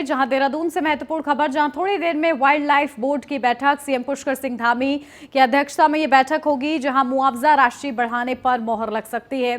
में, जहां देहरादून से महत्वपूर्ण खबर, जहां थोड़ी देर में वाइल्ड लाइफ बोर्ड की बैठक सीएम पुष्कर सिंह धामी की अध्यक्षता में ये बैठक होगी, जहां मुआवजा राशि बढ़ाने पर मोहर लग सकती है।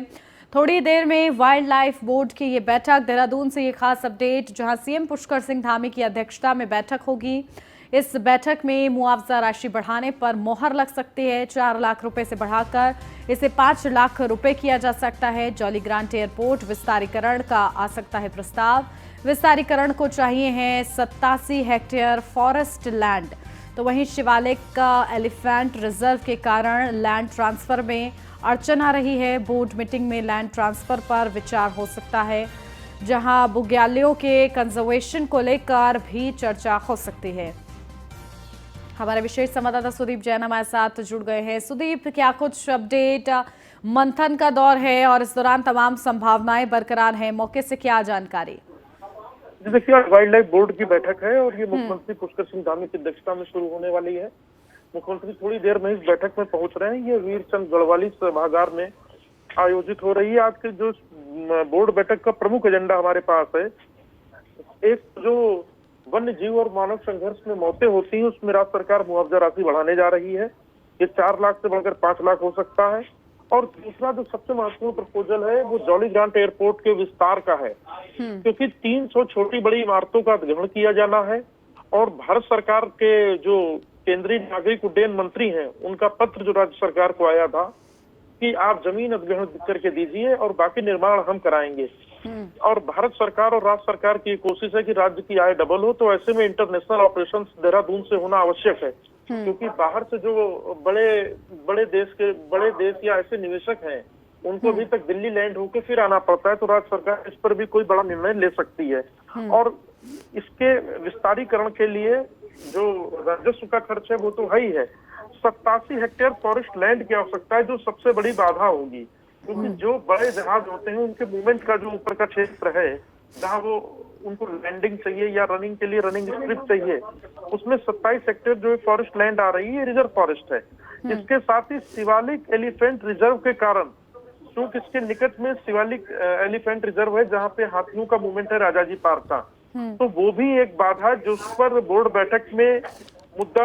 थोड़ी देर में वाइल्ड लाइफ बोर्ड की ये बैठक, देहरादून से ये खास अपडेट, जहां सीएम पुष्कर सिंह धामी की अध्यक्षता में बैठक होगी। इस बैठक में मुआवजा राशि बढ़ाने पर मोहर लग सकती है। 4 लाख रुपए से बढ़ाकर इसे 5 लाख रुपए किया जा सकता है। जॉलीग्रांट एयरपोर्ट विस्तारीकरण का आ सकता है प्रस्ताव। विस्तारीकरण को चाहिए है 87 हेक्टेयर फॉरेस्ट लैंड। तो वहीं शिवालिक का एलिफेंट रिजर्व के कारण लैंड ट्रांसफर में अड़चन आ रही है। बोर्ड मीटिंग में लैंड ट्रांसफर पर विचार हो सकता है, जहां बुग्यालियों के कंजर्वेशन को लेकर भी चर्चा हो सकती है। हमारे विशेष संवाददाता सुदीप जैन हमारे साथ जुड़ गए हैं। सुदीप, क्या कुछ अपडेट? मंथन का दौर है और इस दौरान तमाम संभावनाएं बरकरार हैं, मौके से क्या जानकारी? देखिए, वाइल्ड लाइफ बोर्ड की बैठक है और ये मुख्यमंत्री पुष्कर सिंह धामी की अध्यक्षता में शुरू होने वाली है। मुख्यमंत्री थोड़ी देर में इस बैठक में पहुंच रहे हैं। ये वीरचंद गढ़वाली सभागार में आयोजित हो रही है। आज के जो बोर्ड बैठक का प्रमुख एजेंडा हमारे पास है, एक जो वन्य जीव और मानव संघर्ष में मौतें होती हैं उसमें राज्य सरकार मुआवजा राशि बढ़ाने जा रही है। ये 4 लाख से बढ़कर 5 लाख हो सकता है। और दूसरा जो सबसे महत्वपूर्ण प्रपोजल है वो जॉलीग्रांट एयरपोर्ट के विस्तार का है, क्योंकि 300 छोटी बड़ी इमारतों का अधिग्रहण किया जाना है। और भारत सरकार के जो केंद्रीय नागरिक उड्डयन मंत्री हैं, उनका पत्र जो राज्य सरकार को आया था कि आप जमीन अधिग्रहण करके दीजिए और बाकी निर्माण हम कराएंगे। और भारत सरकार और राज्य सरकार की कोशिश है कि राज्य की आय डबल हो, तो ऐसे में इंटरनेशनल ऑपरेशंस देहरादून से होना आवश्यक है, क्योंकि बाहर से जो बड़े देश या ऐसे निवेशक हैं, उनको अभी तक दिल्ली लैंड होकर फिर आना पड़ता है। तो राज्य सरकार इस पर भी कोई बड़ा निर्णय ले सकती है। और इसके विस्तारीकरण के लिए जो राजस्व का खर्च है वो तो है ही है। 87 हेक्टेयर फॉरेस्ट लैंड की आवश्यकता है, जो सबसे बड़ी बाधा होगी, क्योंकि जो बड़े जहाज होते हैं उनके मूवमेंट का जो ऊपर का क्षेत्र है, जहाँ वो उनको लैंडिंग चाहिए या रनिंग के लिए रनिंग स्ट्रिप चाहिए, उसमें 27 हेक्टेयर जो फॉरेस्ट लैंड आ रही है रिजर्व फॉरेस्ट है। इसके साथ ही शिवालिक एलिफेंट रिजर्व के कारण, क्योंकि इसके निकट में शिवालिक एलिफेंट रिजर्व है जहाँ पे हाथियों का मूवमेंट है राजाजी पार्क का, तो वो भी एक बाधा है जिस पर बोर्ड बैठक में मुद्दा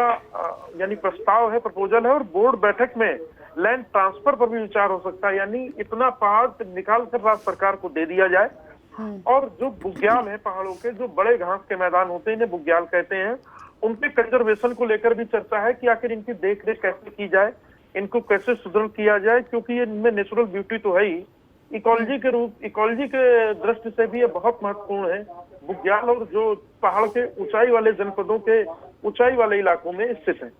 यानी प्रस्ताव है, प्रपोजल है। और बोर्ड बैठक में लैंड ट्रांसफर पर भी विचार हो सकता है, यानी इतना पहाड़ निकाल कर राज्य सरकार को दे दिया जाए। और जो बुग्याल है पहाड़ों के, जो बड़े घास के मैदान होते हैं, इन्हें बुग्याल कहते हैं, उनके कंजर्वेशन को लेकर भी चर्चा है कि आखिर इनकी देखरेख कैसे की जाए, इनको कैसे सुदृढ़ किया जाए, क्योंकि ये इनमें नेचुरल ब्यूटी तो है ही, इकोलॉजी के दृष्टि से भी ये बहुत महत्वपूर्ण है। बुग्याल और जो पहाड़ के ऊंचाई वाले जनपदों के ऊंचाई वाले इलाकों में स्थित है।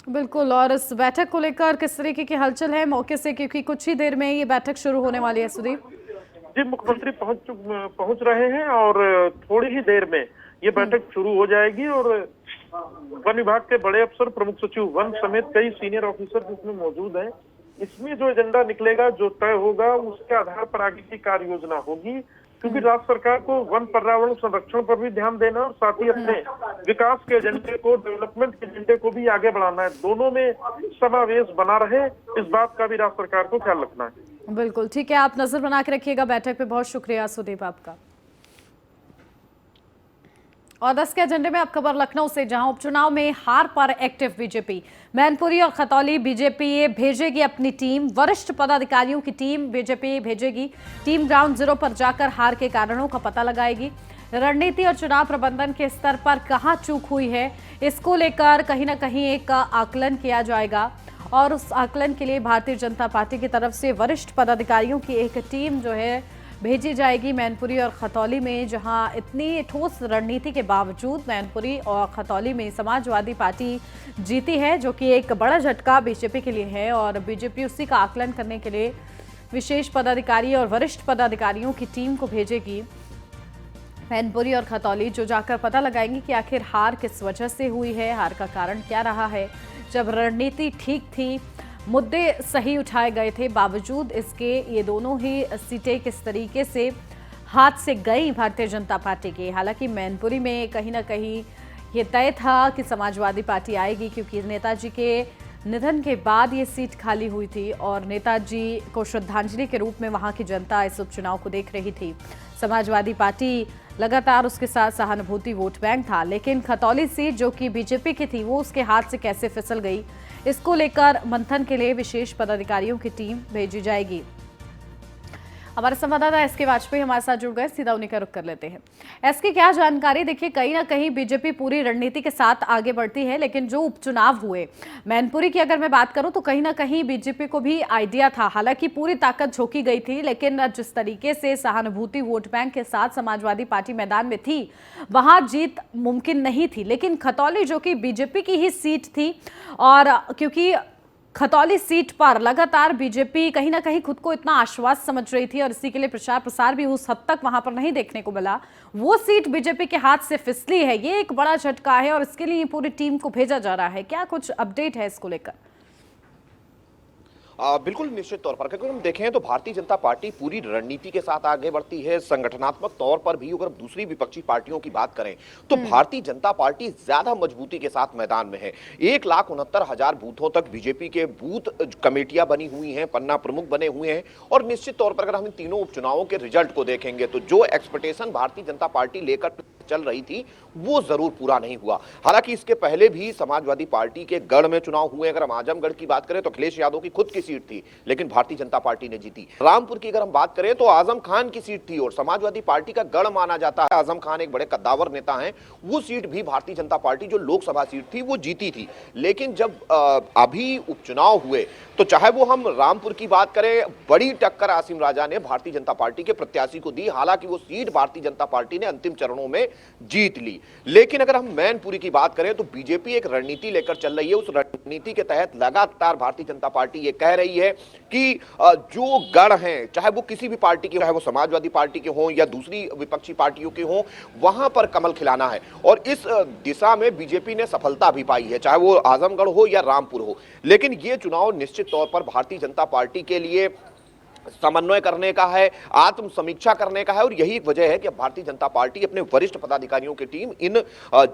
बिल्कुल। और इस बैठक को लेकर किस तरीके की हलचल है मौके से, क्योंकि कुछ ही देर में ये बैठक शुरू होने वाली है? सुदीप जी, मुख्यमंत्री पहुंच रहे हैं और थोड़ी ही देर में ये बैठक शुरू हो जाएगी। और वन विभाग के बड़े अफसर, प्रमुख सचिव वन समेत कई सीनियर ऑफिसर इसमें मौजूद हैं। इसमें जो एजेंडा निकलेगा, जो तय होगा, उसके आधार पर आगे की कार्य योजना होगी, क्योंकि राज्य सरकार को वन पर्यावरण संरक्षण पर भी ध्यान देना और साथ ही अपने विकास के एजेंडे को, डेवलपमेंट के एजेंडे को भी आगे बढ़ाना है। दोनों में समावेश बना रहे, इस बात का भी राज्य सरकार को ख्याल रखना है। बिल्कुल ठीक है, आप नजर बना के रखिएगा बैठक पे। बहुत शुक्रिया सुदीप आपका। और 10 के एजेंडे में अब खबर लखनऊ से, जहां उपचुनाव में हार पर एक्टिव बीजेपी। मैनपुरी और खतौली बीजेपी भेजेगी अपनी टीम, वरिष्ठ पदाधिकारियों की टीम बीजेपी भेजेगी। टीम ग्राउंड जीरो पर जाकर हार के कारणों का पता लगाएगी। रणनीति और चुनाव प्रबंधन के स्तर पर कहां चूक हुई है, इसको लेकर कहीं ना कहीं एक आकलन किया जाएगा। और उस आकलन के लिए भारतीय जनता पार्टी की तरफ से वरिष्ठ पदाधिकारियों की एक टीम जो है भेजी जाएगी मैनपुरी और खतौली में, जहां इतनी ठोस रणनीति के बावजूद मैनपुरी और खतौली में समाजवादी पार्टी जीती है, जो कि एक बड़ा झटका बीजेपी के लिए है। और बीजेपी उसी का आकलन करने के लिए विशेष पदाधिकारी और वरिष्ठ पदाधिकारियों की टीम को भेजेगी मैनपुरी और खतौली, जो जाकर पता लगाएंगे कि आखिर हार किस वजह से हुई है, हार का कारण क्या रहा है। जब रणनीति ठीक थी, मुद्दे सही उठाए गए थे, बावजूद इसके ये दोनों ही सीटें किस तरीके से हाथ से गई भारतीय जनता पार्टी की। हालांकि मैनपुरी में कहीं ना कहीं ये तय था कि समाजवादी पार्टी आएगी, क्योंकि नेताजी के निधन के बाद ये सीट खाली हुई थी और नेताजी को श्रद्धांजलि के रूप में वहां की जनता इस उपचुनाव को देख रही थी। समाजवादी पार्टी लगातार उसके साथ सहानुभूति वोट बैंक था, लेकिन खतौली सीट जो कि बीजेपी की थी वो उसके हाथ से कैसे फिसल गई, इसको लेकर मंथन के लिए विशेष पदाधिकारियों की टीम भेजी जाएगी। हमारे संवाददाता एसके वाजपेयी हमारे साथ जुड़ गए, सीधा उन्हीं का रुख कर लेते हैं। एसके, क्या जानकारी? देखिए, कहीं ना कहीं बीजेपी पूरी रणनीति के साथ आगे बढ़ती है, लेकिन जो उपचुनाव हुए मैनपुरी की अगर मैं बात करूं तो कहीं ना कहीं बीजेपी को भी आइडिया था, हालांकि पूरी ताकत झोंकी गई थी, लेकिन जिस तरीके से सहानुभूति वोट बैंक के साथ समाजवादी पार्टी मैदान में थी वहां जीत मुमकिन नहीं थी। लेकिन खतौली जो कि बीजेपी की ही सीट थी, और क्योंकि खतौली सीट पर लगातार बीजेपी कहीं ना कहीं खुद को इतना आश्वस्त समझ रही थी और इसी के लिए प्रचार प्रसार भी उस हद तक वहां पर नहीं देखने को मिला, वो सीट बीजेपी के हाथ से फिसली है। ये एक बड़ा झटका है और इसके लिए पूरी टीम को भेजा जा रहा है। क्या कुछ अपडेट है इसको लेकर? बिल्कुल निश्चित तौर पर अगर हम देखें तो भारतीय जनता पार्टी पूरी रणनीति के साथ आगे बढ़ती है। संगठनात्मक तौर पर भी अगर दूसरी विपक्षी पार्टियों की बात करें तो भारतीय जनता पार्टी ज्यादा मजबूती के साथ मैदान में है। 1,69,000 बूथों तक बीजेपी के बूथ कमेटियां बनी हुई हैं, पन्ना प्रमुख बने हुए हैं। और निश्चित तौर पर अगर हम इन तीनों उपचुनावों के रिजल्ट को देखेंगे तो जो एक्सपेक्टेशन भारतीय जनता पार्टी लेकर चल रही थी वो जरूर पूरा नहीं हुआ। हालांकि इसके पहले भी समाजवादी पार्टी के गढ़ में चुनाव हुए। अगर हम आजमगढ़ की बात करें तो अखिलेश यादव की खुद की सीट थी, लेकिन भारतीय जनता पार्टी ने जीती। रामपुर की अगर हम बात करें तो आजम खान की सीट थी और समाजवादी पार्टी का गढ़ माना जाता है। आजम खान एक बड़े कद्दावर नेता हैं, वो सीट भी भारतीय जनता पार्टी जो लोकसभा सीट थी वो जीती थी। लेकिन जब अभी उपचुनाव हुए तो चाहे वो हम रामपुर की बात करें, बड़ी टक्कर आसिम राजा ने भारतीय जनता पार्टी के प्रत्याशी को दी। हालांकि वो सीट भारतीय जनता पार्टी ने अंतिम चरणों में जीत ली। लेकिन अगर हम मैनपुरी की बात करें तो बीजेपी एक रणनीति लेकर चल रही है। उस रणनीति के तहत लगातार भारतीय जनता पार्टी ये कह रही है कि जो गढ़ हैं, चाहे वो किसी भी पार्टी के, चाहे वो समाजवादी पार्टी के हों या दूसरी विपक्षी पार्टियों के हों, वहां पर कमल खिलाना है। और इस दिशा में बीजेपी ने सफलता भी पाई है, चाहे वो आजमगढ़ हो या रामपुर हो। लेकिन ये चुनाव निश्चित तौर पर भारतीय जनता पार्टी के लिए समन्वय करने का है, आत्म समीक्षा करने का है। और यही वजह है कि भारतीय जनता पार्टी अपने वरिष्ठ पदाधिकारियों की टीम इन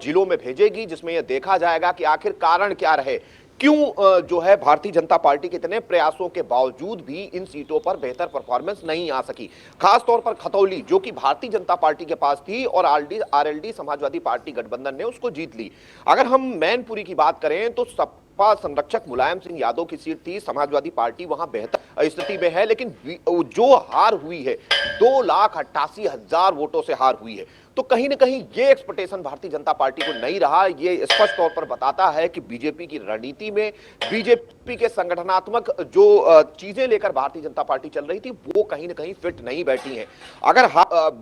जिलों में भेजेगी, जिसमें यह देखा जाएगा कि आखिर कारण क्या रहे, क्यों जो है भारतीय जनता पार्टी के इतने प्रयासों के बावजूद भी इन सीटों पर बेहतर परफॉर्मेंस नहीं आ सकी। खास तौर पर खतौली जो कि भारतीय जनता पार्टी के पास थी और आरएलडी समाजवादी पार्टी गठबंधन ने उसको जीत ली। अगर हम मैनपुरी की बात करें तो सपा संरक्षक मुलायम सिंह यादव की सीट थी, समाजवादी पार्टी वहां बेहतर स्थिति में है। लेकिन जो हार हुई है 2,88,000 वोटों से हार हुई है, तो कहीं ना कहीं ये एक्सपेक्टेशन भारतीय जनता पार्टी को नहीं रहा। ये स्पष्ट तौर पर बताता है कि बीजेपी की रणनीति में, बीजेपी के संगठनात्मक जो चीजें लेकर भारतीय जनता पार्टी चल रही थी वो कहीं ना कहीं फिट नहीं बैठी हैं। अगर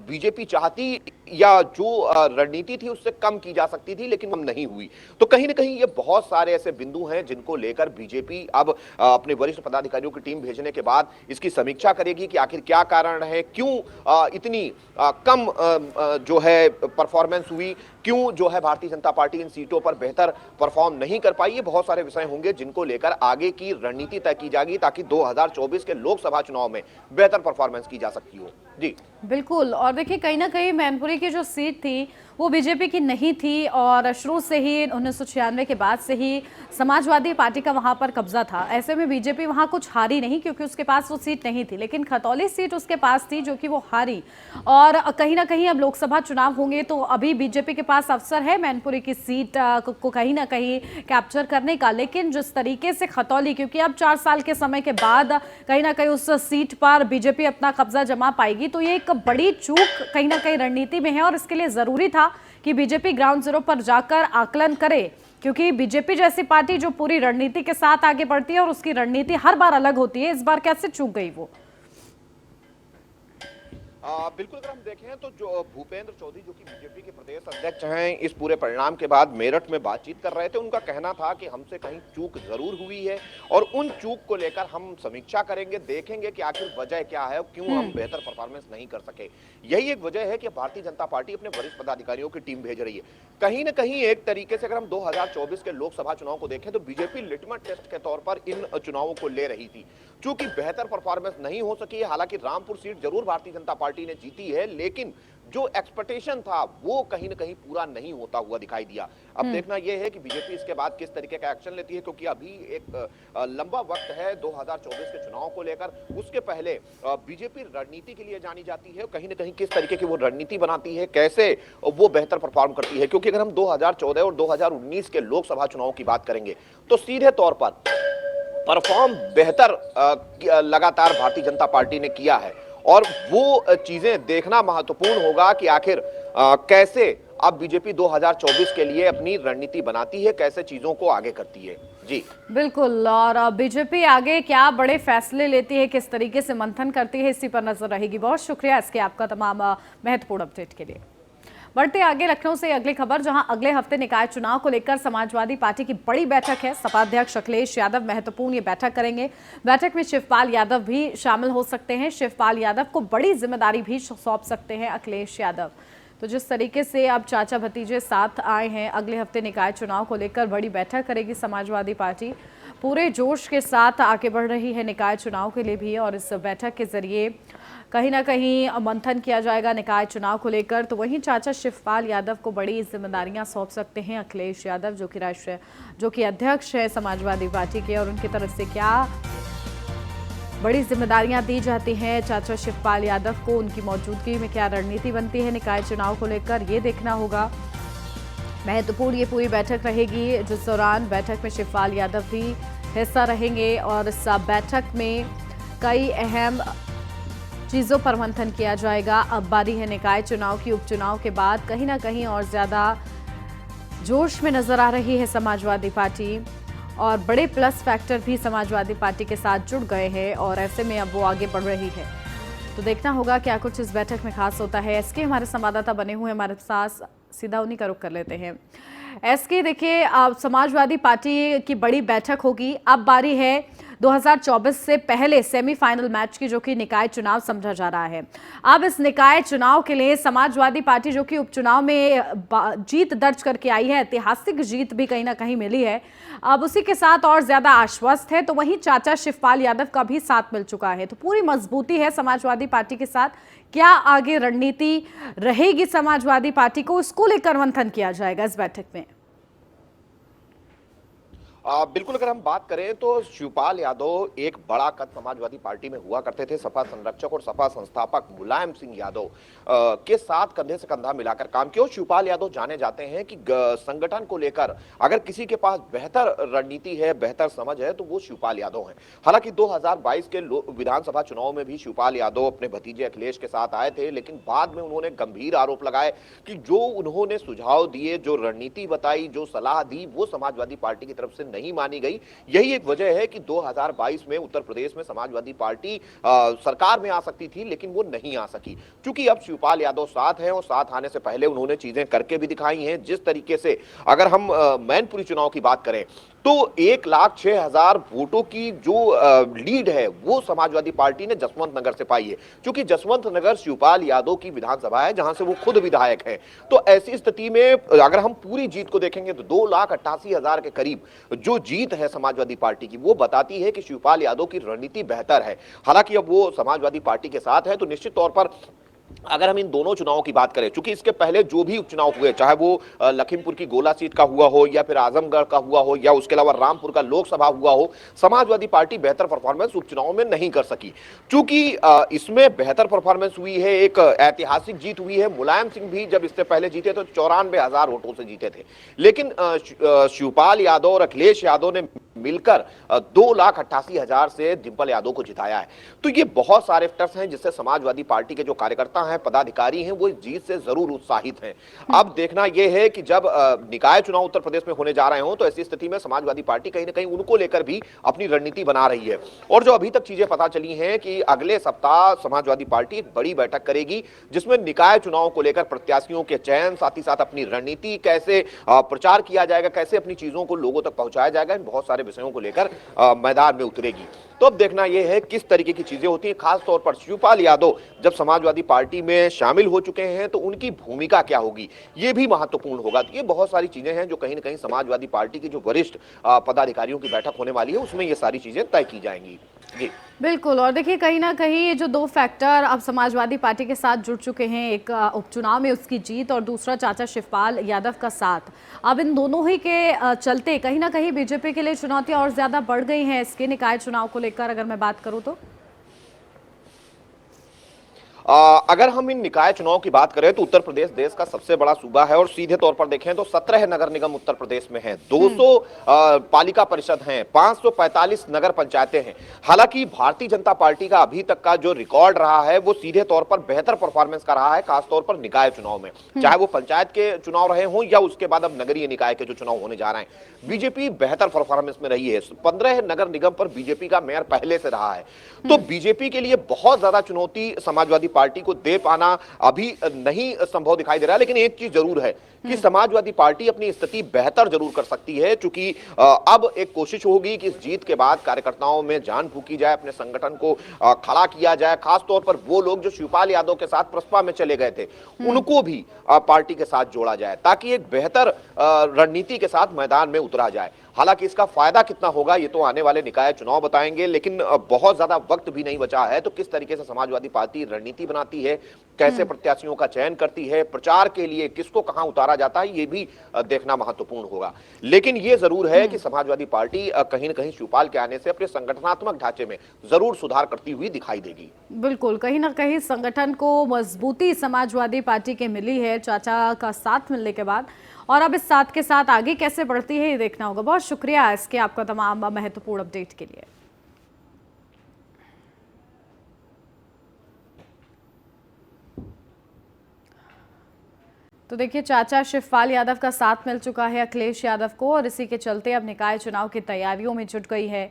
बीजेपी चाहती या जो रणनीति थी उससे कम की जा सकती थी, लेकिन कम नहीं हुई। तो कहीं ना कहीं ये बहुत सारे ऐसे बिंदु हैं जिनको लेकर बीजेपी अब अपने वरिष्ठ पदाधिकारियों की टीम भेजने के बाद इसकी समीक्षा करेगी कि आखिर क्या कारण है, क्यों इतनी कम जो है परफॉर्मेंस हुई, क्यों जो है भारतीय जनता पार्टी इन सीटों पर बेहतर परफॉर्म नहीं कर पाई। ये बहुत सारे विषय होंगे जिनको लेकर आगे की रणनीति तय की जाएगी ताकि 2024 के लोकसभा चुनाव में बेहतर परफॉर्मेंस की जा सकती हो। जी बिल्कुल। और देखिए, कहीं ना कहीं मैनपुरी की जो सीट थी वो बीजेपी की नहीं थी और शुरू से ही 1996 के बाद से ही समाजवादी पार्टी का वहां पर कब्जा था। ऐसे में बीजेपी वहां कुछ हारी नहीं क्योंकि उसके पास वो सीट नहीं थी, लेकिन खतौली सीट उसके पास थी जो कि वो हारी। और कहीं ना कहीं अब लोकसभा चुनाव होंगे तो अभी बीजेपी के पास अवसर है मैनपुरी की सीट को कहीं ना कहीं कैप्चर करने का। लेकिन जिस तरीके से खतौली, क्योंकि अब 4 साल के समय के बाद कहीं ना कहीं उस सीट पर बीजेपी अपना कब्जा जमा पाएगी, तो ये एक बड़ी चूक कहीं ना कहीं रणनीति में है। और इसके लिए जरूरी था कि बीजेपी ग्राउंड जीरो पर जाकर आकलन करे, क्योंकि बीजेपी जैसी पार्टी जो पूरी रणनीति के साथ आगे बढ़ती है और उसकी रणनीति हर बार अलग होती है, इस बार कैसे चूक गई वो? बिल्कुल। अगर हम देखें तो जो भूपेंद्र चौधरी जो कि बीजेपी के प्रदेश अध्यक्ष हैं, इस पूरे परिणाम के बाद मेरठ में बातचीत कर रहे थे। उनका कहना था कि हमसे कहीं चूक जरूर हुई है और उन चूक को लेकर हम समीक्षा करेंगे, देखेंगे कि आखिर वजह क्या है, क्यों हम बेहतर परफॉर्मेंस नहीं कर सके। यही एक वजह है कि भारतीय जनता पार्टी अपने वरिष्ठ पदाधिकारियों की टीम भेज रही है। कहीं ना कहीं एक तरीके से अगर हम 2024 के लोकसभा चुनाव को देखें तो बीजेपी लिटमस टेस्ट के तौर पर इन चुनावों को ले रही थी। चूंकि बेहतर परफॉर्मेंस नहीं हो सकी है, हालांकि रामपुर सीट जरूर भारतीय जनता पार्टी ने जीती है, लेकिन जो एक्सपेक्टेशन था वो कहीं ना कहीं पूरा नहीं होता हुआ दिखाई दिया। अब देखना यह है कि बीजेपी इसके बाद किस तरीके का एक्शन लेती है, क्योंकि अभी एक लंबा वक्त है 2024 के चुनाव को लेकर। उसके पहले बीजेपी रणनीति के लिए जानी जाती है, कहीं ना कहीं किस तरीके की वो रणनीति बनाती है, कैसे वो बेहतर परफॉर्म करती है। क्योंकि अगर हम 2014 और 2019 के लोकसभा चुनाव की बात करेंगे तो सीधे तौर पर परफॉर्म बेहतर लगातार भारतीय जनता पार्टी ने किया है, और वो चीजें देखना महत्वपूर्ण होगा कि आखिर कैसे अब बीजेपी 2024 के लिए अपनी रणनीति बनाती है, कैसे चीजों को आगे करती है। जी बिल्कुल, और बीजेपी आगे क्या बड़े फैसले लेती है, किस तरीके से मंथन करती है, इसी पर नजर रहेगी। बहुत शुक्रिया इसके आपका तमाम महत्वपूर्ण अपडेट के लिए। बढ़ते आगे लखनऊ से अगली खबर, जहां अगले हफ्ते निकाय चुनाव को लेकर समाजवादी पार्टी की बड़ी बैठक है। सपा अध्यक्ष अखिलेश यादव महत्वपूर्ण ये बैठक करेंगे। बैठक में शिवपाल यादव भी शामिल हो सकते हैं। शिवपाल यादव को बड़ी जिम्मेदारी भी सौंप सकते हैं अखिलेश यादव। तो जिस तरीके से अब चाचा भतीजे साथ आए हैं, अगले हफ्ते निकाय चुनाव को लेकर बड़ी बैठक करेगी समाजवादी पार्टी। पूरे जोश के साथ आगे बढ़ रही है निकाय चुनाव के लिए भी, और इस बैठक के जरिए कहीं ना कहीं मंथन किया जाएगा निकाय चुनाव को लेकर। तो वहीं चाचा शिवपाल यादव को बड़ी जिम्मेदारियां सौंप सकते हैं अखिलेश यादव, जो कि अध्यक्ष है समाजवादी पार्टी के, और उनकी तरफ से क्या बड़ी जिम्मेदारियां दी जाती हैं चाचा शिवपाल यादव को, उनकी मौजूदगी में क्या रणनीति बनती है निकाय चुनाव को लेकर, ये देखना होगा। महत्वपूर्ण ये पूरी बैठक रहेगी, जिस दौरान बैठक में शिवपाल यादव भी हिस्सा रहेंगे, और इस बैठक में कई अहम चीज़ों पर मंथन किया जाएगा। अब बारी है निकाय चुनाव की। उपचुनाव के बाद कहीं ना कहीं और ज़्यादा जोश में नजर आ रही है समाजवादी पार्टी, और बड़े प्लस फैक्टर भी समाजवादी पार्टी के साथ जुड़ गए हैं, और ऐसे में अब वो आगे बढ़ रही है। तो देखना होगा क्या कुछ इस बैठक में खास होता है। एसके हमारे संवाददाता बने हुए हमारे साथ, सीधा उन्हीं का रुख कर लेते हैं। एसके, देखिए समाजवादी पार्टी की बड़ी बैठक होगी। अब बारी है 2024 से पहले सेमीफाइनल मैच की, जो कि निकाय चुनाव समझा जा रहा है। अब इस निकाय चुनाव के लिए समाजवादी पार्टी, जो कि उपचुनाव में जीत दर्ज करके आई है, ऐतिहासिक जीत भी कहीं ना कहीं मिली है, अब उसी के साथ और ज्यादा आश्वस्त है। तो वहीं चाचा शिवपाल यादव का भी साथ मिल चुका है, तो पूरी मजबूती है समाजवादी पार्टी के साथ। क्या आगे रणनीति रहेगी समाजवादी पार्टी को, इसको लेकर मंथन किया जाएगा इस बैठक में। बिल्कुल, अगर हम बात करें तो शिवपाल यादव एक बड़ा कद समाजवादी पार्टी में हुआ करते थे। सपा संरक्षक और सपा संस्थापक मुलायम सिंह यादव के साथ कंधे से कंधा मिलाकर काम किया। शिवपाल यादव जाने जाते हैं कि संगठन को लेकर अगर किसी के पास बेहतर रणनीति है, बेहतर समझ है, तो वो शिवपाल यादव हैं। हालांकि 2022 के विधानसभा चुनाव में भी शिवपाल यादव अपने भतीजे अखिलेश के साथ आए थे, लेकिन बाद में उन्होंने गंभीर आरोप लगाए कि जो उन्होंने सुझाव दिए, जो रणनीति बताई, जो सलाह दी, वो समाजवादी पार्टी की तरफ से नहीं मानी गई। यही एक वजह है कि 2022 में उत्तर प्रदेश में समाजवादी पार्टी सरकार में आ सकती थी, लेकिन वो नहीं आ सकी। क्योंकि अब शिवपाल यादव साथ हैं, और साथ आने से पहले उन्होंने चीजें करके भी दिखाई हैं। जिस तरीके से अगर हम मैनपुरी चुनाव की बात करें तो 1,06,000 वोटों की जो लीड है वो समाजवादी पार्टी ने जसवंत नगर से पाई है। क्योंकि जसवंत नगर शिवपाल यादव की विधानसभा है, जहां से वो खुद विधायक हैं। तो ऐसी स्थिति में अगर हम पूरी जीत को देखेंगे तो 2,88,000 के करीब जो जीत है समाजवादी पार्टी की, वो बताती है कि शिवपाल यादव की रणनीति बेहतर है। हालांकि अब वो समाजवादी पार्टी के साथ है, तो निश्चित तौर पर अगर हम इन दोनों चुनावों की बात करें, चूंकि इसके पहले जो भी उपचुनाव हुए, चाहे वो लखीमपुर की गोला सीट का हुआ हो, या फिर आजमगढ़ का हुआ हो, या उसके अलावा रामपुर का लोकसभा हुआ हो, समाजवादी पार्टी बेहतर परफॉर्मेंस उपचुनाव में नहीं कर सकी। चूंकि इसमें बेहतर परफॉर्मेंस हुई है, एक ऐतिहासिक जीत हुई है। मुलायम सिंह भी जब इससे पहले जीते तो 94,000 वोटों से जीते थे, लेकिन शिवपाल यादव और अखिलेश यादव ने मिलकर 2,88,000 से डिंपल यादव को जिताया है। तो ये बहुत सारे फैक्टर्स हैं जिससे समाजवादी पार्टी के जो कार्यकर्ता हैं, पदाधिकारी हैं, वो इस जीत से जरूर उत्साहित हैं। अब देखना यह है कि जब निकाय चुनाव उत्तर प्रदेश में होने जा रहे हो, तो ऐसी स्थिति में समाजवादी पार्टी कहीं ना कहीं उनको लेकर भी अपनी रणनीति बना रही है। और जो अभी तक चीजें पता चली हैं कि अगले सप्ताह समाजवादी पार्टी एक बड़ी बैठक करेगी, जिसमें निकाय चुनाव को लेकर प्रत्याशियों के चयन, साथ ही साथ अपनी रणनीति कैसे प्रचार किया जाएगा, कैसे अपनी चीजों को लोगों तक पहुंचाया जाएगा, इन बहुत सारे विषयों को लेकर मैदान में उतरेगी। तो अब देखना यह है किस तरीके की चीजें होती हैं, खास तौर पर शिवपाल यादव जब समाजवादी पार्टी में शामिल हो चुके हैं तो उनकी भूमिका क्या होगी, ये भी महत्वपूर्ण होगा। तो ये बहुत सारी चीजें हैं जो कहीं ना कहीं समाजवादी पार्टी की जो वरिष्ठ पदाधिकारियों की बैठक होने वाली है उसमें ये सारी चीजें तय की जाएंगी। जी बिल्कुल। और देखिए कहीं ना कहीं ये जो दो फैक्टर अब समाजवादी पार्टी के साथ जुड़ चुके हैं, एक उपचुनाव में उसकी जीत और दूसरा चाचा शिवपाल यादव का साथ, अब इन दोनों ही के चलते कहीं ना कहीं बीजेपी के लिए चुनौतियां और ज्यादा बढ़ गई हैं इसके निकाय चुनाव को लेकर अगर मैं बात करूं तो। अगर हम इन निकाय चुनाव की बात करें तो उत्तर प्रदेश देश का सबसे बड़ा सूबा है और सीधे तौर पर देखें तो 17 नगर निगम उत्तर प्रदेश में हैं, 200 पालिका परिषद हैं, 545 नगर पंचायतें हैं। हालांकि भारतीय जनता पार्टी का अभी तक का जो रिकॉर्ड रहा है वो सीधे तौर पर बेहतर परफॉर्मेंस का रहा है, खासतौर पर निकाय चुनाव में, चाहे वो पंचायत के चुनाव रहे हों या उसके बाद अब नगरीय निकाय के जो चुनाव होने जा रहे हैं। बीजेपी बेहतर परफॉर्मेंस में रही है। 15 नगर निगम पर बीजेपी का मेयर पहले से रहा है। तो बीजेपी के लिए बहुत ज्यादा चुनौती समाजवादी पार्टी को दे पाना अभी नहीं संभव दिखाई दे रहा है, लेकिन एक चीज जरूर है कि समाजवादी पार्टी अपनी स्थिति बेहतर जरूर कर सकती है, क्योंकि अब एक कोशिश होगी कि इस जीत के बाद कार्यकर्ताओं में जान फूकी जाए, अपने संगठन को खड़ा किया जाए। खासतौर पर वो लोग जो शिवपाल यादव के साथ प्रसपा में चले गए थे उनको भी पार्टी के साथ जोड़ा जाए ताकि एक बेहतर रणनीति के साथ मैदान में उतरा जाए। हालांकि इसका फायदा कितना होगा ये तो आने वाले निकाय चुनाव बताएंगे, लेकिन बहुत ज्यादा वक्त भी नहीं बचा है। तो किस तरीके से समाजवादी पार्टी रणनीति बनाती है, कैसे प्रत्याशियों का चयन करती है, प्रचार के लिए किसको कहां उतारा जाता है, ये भी देखना महत्वपूर्ण होगा। लेकिन ये जरूर है कि समाजवादी पार्टी कहीं न कहीं शिवपाल के आने से अपने संगठनात्मक ढांचे में जरूर सुधार करती हुई दिखाई देगी। बिल्कुल, कहीं ना कहीं संगठन को मजबूती समाजवादी पार्टी के मिली है चाचा का साथ मिलने के बाद, और अब इस साथ के साथ आगे कैसे बढ़ती है ये देखना होगा। बहुत शुक्रिया इसके आपका तमाम महत्वपूर्ण अपडेट के लिए। तो देखिए चाचा शिवपाल यादव का साथ मिल चुका है अखिलेश यादव को, और इसी के चलते अब निकाय चुनाव की तैयारियों में जुट गई है,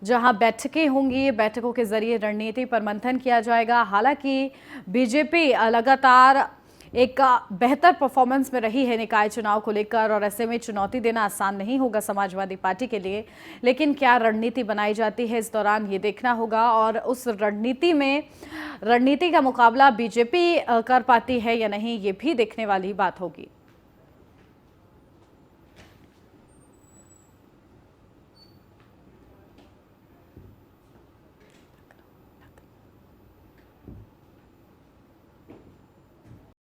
जहां बैठकें होंगी, बैठकों के जरिए रणनीति पर मंथन किया जाएगा। हालांकि बीजेपी लगातार एक बेहतर परफॉर्मेंस में रही है निकाय चुनाव को लेकर, और ऐसे में चुनौती देना आसान नहीं होगा समाजवादी पार्टी के लिए, लेकिन क्या रणनीति बनाई जाती है इस दौरान ये देखना होगा, और उस रणनीति का मुकाबला बीजेपी कर पाती है या नहीं ये भी देखने वाली बात होगी।